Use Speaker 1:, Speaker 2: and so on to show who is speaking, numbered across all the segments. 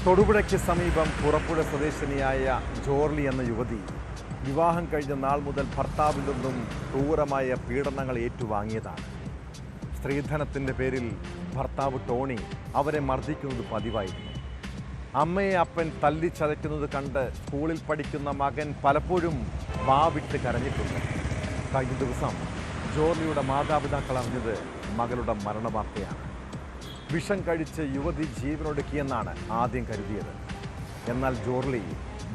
Speaker 1: തൊടുപുഴയ്ക്ക് സമീപം പുറപ്പുഴ സ്വദേശിനിയായ ജോർലി എന്ന യുവതി വിവാഹം കഴിഞ്ഞ നാൾ മുതൽ ഭർത്താവിൽ നിന്നും ക്രൂരമായ പീഡനങ്ങൾ ഏറ്റുവാങ്ങിയതാണ്. സ്ത്രീധനത്തിൻ്റെ പേരിൽ ഭർത്താവ് ടോണി അവരെ മർദ്ദിക്കുന്നത് പതിവായിരുന്നു. അമ്മയെ അപ്പൻ തല്ലിച്ചതയ്ക്കുന്നത് കണ്ട് സ്കൂളിൽ പഠിക്കുന്ന മകൻ പലപ്പോഴും വാവിട്ട് കരഞ്ഞിട്ടുണ്ട്. കഴിഞ്ഞ ദിവസം ജോർലിയുടെ മാതാപിതാക്കൾ അറിഞ്ഞത് മകളുടെ മരണവാർത്തയാണ്. വിഷം കഴിച്ച് യുവതി ജീവനൊടുക്കിയെന്നാണ് ആദ്യം കരുതിയത്. എന്നാൽ ജോർലി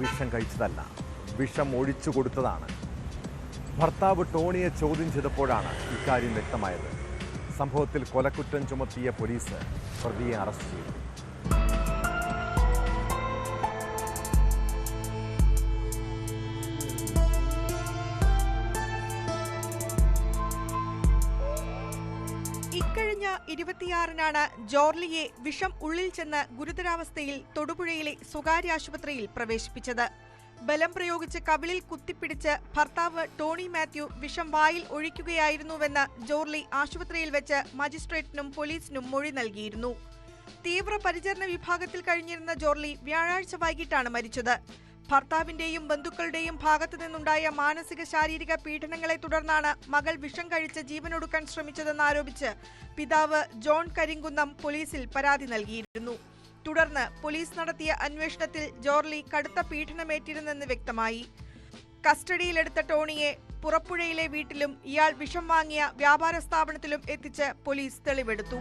Speaker 1: വിഷം കഴിച്ചതല്ല, വിഷം ഒഴിച്ചു കൊടുത്തതാണ്. ഭർത്താവ് ടോണിയെ ചോദ്യം ചെയ്തപ്പോഴാണ് ഇക്കാര്യം വ്യക്തമായത്. സംഭവത്തിൽ കൊലക്കുറ്റം ചുമത്തിയ പോലീസ് പ്രതിയെ അറസ്റ്റ് ചെയ്തു.
Speaker 2: ഇക്കഴിഞ്ഞ 26-നാണ് ജോർലിയെ വിഷം ഉള്ളിൽ ചെന്ന് ഗുരുതരാവസ്ഥയിൽ തൊടുപുഴയിലെ സ്വകാര്യ ആശുപത്രിയിൽ പ്രവേശിപ്പിച്ചത്. ബലം പ്രയോഗിച്ച് കവിളിൽ കുത്തിപ്പിടിച്ച് ഭർത്താവ് ടോണി മാത്യു വിഷം വായിൽ ഒഴിക്കുകയായിരുന്നുവെന്ന് ജോർലി ആശുപത്രിയിൽ വെച്ച് മജിസ്ട്രേറ്റിനും പോലീസിനും മൊഴി നൽകിയിരുന്നു. തീവ്രപരിചരണ വിഭാഗത്തിൽ കഴിഞ്ഞിരുന്ന ജോർലി വ്യാഴാഴ്ച വൈകിട്ടാണ് മരിച്ചത്. ഭർത്താവിന്റെയും ബന്ധുക്കളുടെയും ഭാഗത്തു നിന്നുണ്ടായ മാനസിക ശാരീരിക പീഡനങ്ങളെ തുടർന്നാണ് മകൾ വിഷം കഴിച്ച് ജീവനൊടുക്കാൻ ശ്രമിച്ചതെന്നാരോപിച്ച് പിതാവ് ജോൺ കരിങ്കുന്നം പോലീസിൽ പരാതി നൽകിയിരുന്നു. തുടർന്ന് പോലീസ് നടത്തിയ അന്വേഷണത്തിൽ ജോർലി കടുത്ത പീഡനമേറ്റിരുന്നെന്ന് വ്യക്തമായി. കസ്റ്റഡിയിലെടുത്ത ടോണിയെ പുറപ്പുഴയിലെ വീട്ടിലും ഇയാൾ വിഷം വാങ്ങിയ വ്യാപാര സ്ഥാപനത്തിലും എത്തിച്ച് പോലീസ് തെളിവെടുത്തു.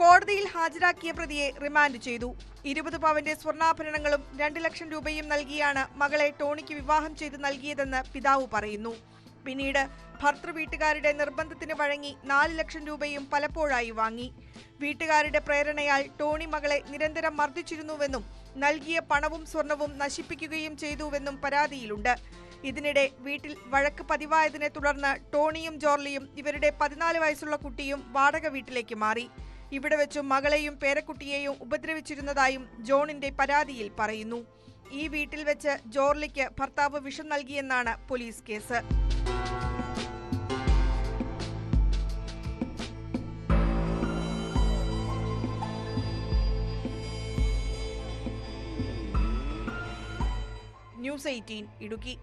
Speaker 2: കോടതിയിൽ ഹാജരാക്കിയ പ്രതിയെ റിമാൻഡ് ചെയ്തു. 20 പവന്റെ സ്വർണ്ണാഭരണങ്ങളും 2 ലക്ഷം രൂപയും നൽകിയാണ് മകളെ ടോണിക്ക് വിവാഹം ചെയ്ത് നൽകിയതെന്ന് പിതാവ് പറയുന്നു. പിന്നീട് ഭർത്തൃവീട്ടുകാരുടെ നിർബന്ധത്തിന് വഴങ്ങി 4 ലക്ഷം രൂപയും പലപ്പോഴായി വാങ്ങി. വീട്ടുകാരുടെ പ്രേരണയാൽ ടോണി മകളെ നിരന്തരം മർദ്ദിച്ചിരുന്നുവെന്നും നൽകിയ പണവും സ്വർണവും നശിപ്പിക്കുകയും ചെയ്തുവെന്നും പരാതിയിലുണ്ട്. ഇതിനിടെ വീട്ടിൽ വഴക്ക് പതിവായതിനെ തുടർന്ന് ടോണിയും ജോർലിയും ഇവരുടെ 14 വയസ്സുള്ള കുട്ടിയും വാടക വീട്ടിലേക്ക് മാറി. ഇവിടെ വെച്ചും മകളെയും പേരക്കുട്ടിയെയും ഉപദ്രവിച്ചിരുന്നതായും ജോണിന്റെ പരാതിയിൽ പറയുന്നു. ഈ വീട്ടിൽ വെച്ച് ജോർലിക്ക് ഭർത്താവ് വിഷം നൽകിയെന്നാണ് പോലീസ് കേസ്. ന്യൂസ് 18 ഇടുക്കി.